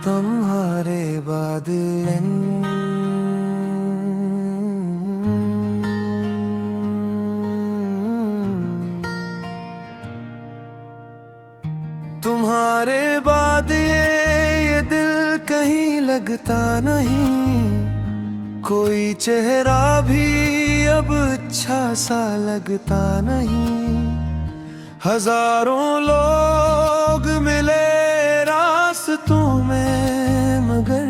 तुम्हारे बाद तुम्हारे बाद ये दिल कहीं लगता नहीं। कोई चेहरा भी अब अच्छा सा लगता नहीं। हजारों लोग मिले रास्तों में, मगर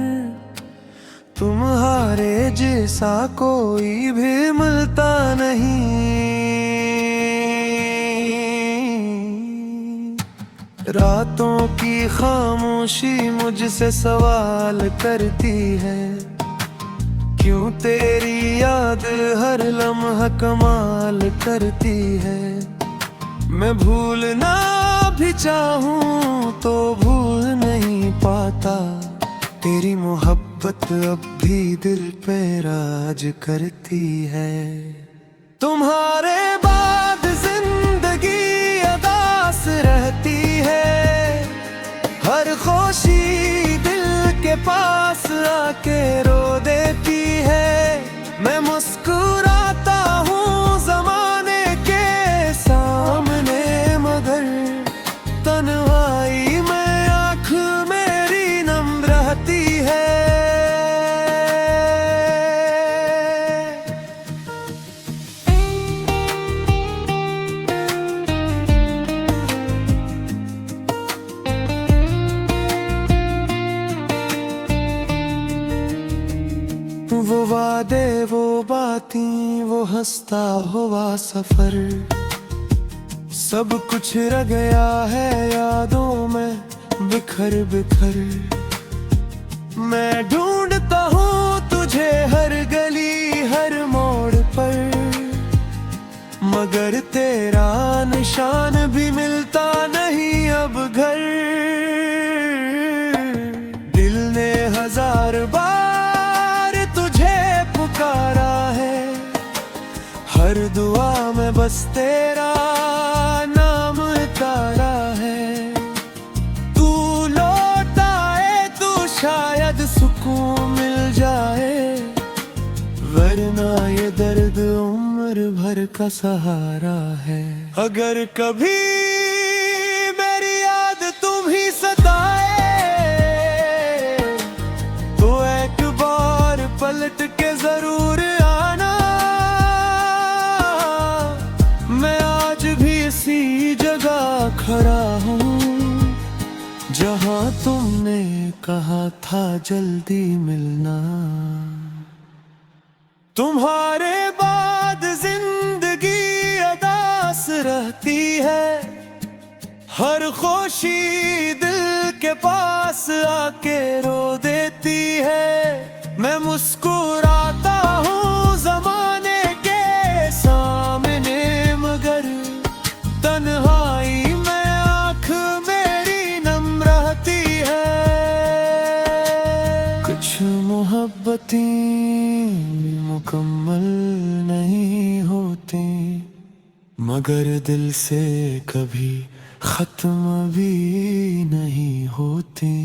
तुम्हारे जैसा कोई भी मिलता नहीं। रातों की खामोशी मुझसे सवाल करती है, क्यों तेरी याद हर लम्हा कमाल करती है। मैं भूलना भी चाहूं तो भूल नहीं पाता। तेरी मोहब्बत अब भी दिल पे राज करती है। तुम्हारे बाद जिंदगी अदास रहती है। हर खुशी दिल के पास आके रो देती है। मैं मुस्कुराता हूँ ज़माने के सामने, मगर तन्हाई में आँख मेरी नम रहती है। वो वादे वो बातें वो हंसता हुआ सफर, सब कुछ रह गया है यादों में बिखर बिखर। मैं ढूंढता हूँ तुझे हर गली हर मोड़ पर, मगर तेरा निशान भी मिलता नहीं अब घर। दिल ने हजार बार पुकारा है, हर दुआ में बस तेरा नाम तारा है। तू लौट आए तो शायद सुकून मिल जाए, वरना ये दर्द उम्र भर का सहारा है। अगर कभी मेरी याद तुम ही सताए तो एक बार पलट के जरूर आना। मैं आज भी इसी जगह खड़ा हूँ जहाँ तुमने कहा था जल्दी मिलना। तुम्हारे बाद जिंदगी अदास रहती है। हर खुशी दिल के पास आके रो देती है। मैं मुस्कुराता हूँ ज़माने के सामने, मगर तन्हाई में आँख मेरी नम रहती है। कुछ मोहब्बतें मुकम्मल नहीं होती, मगर दिल से कभी खत्म भी नहीं होती।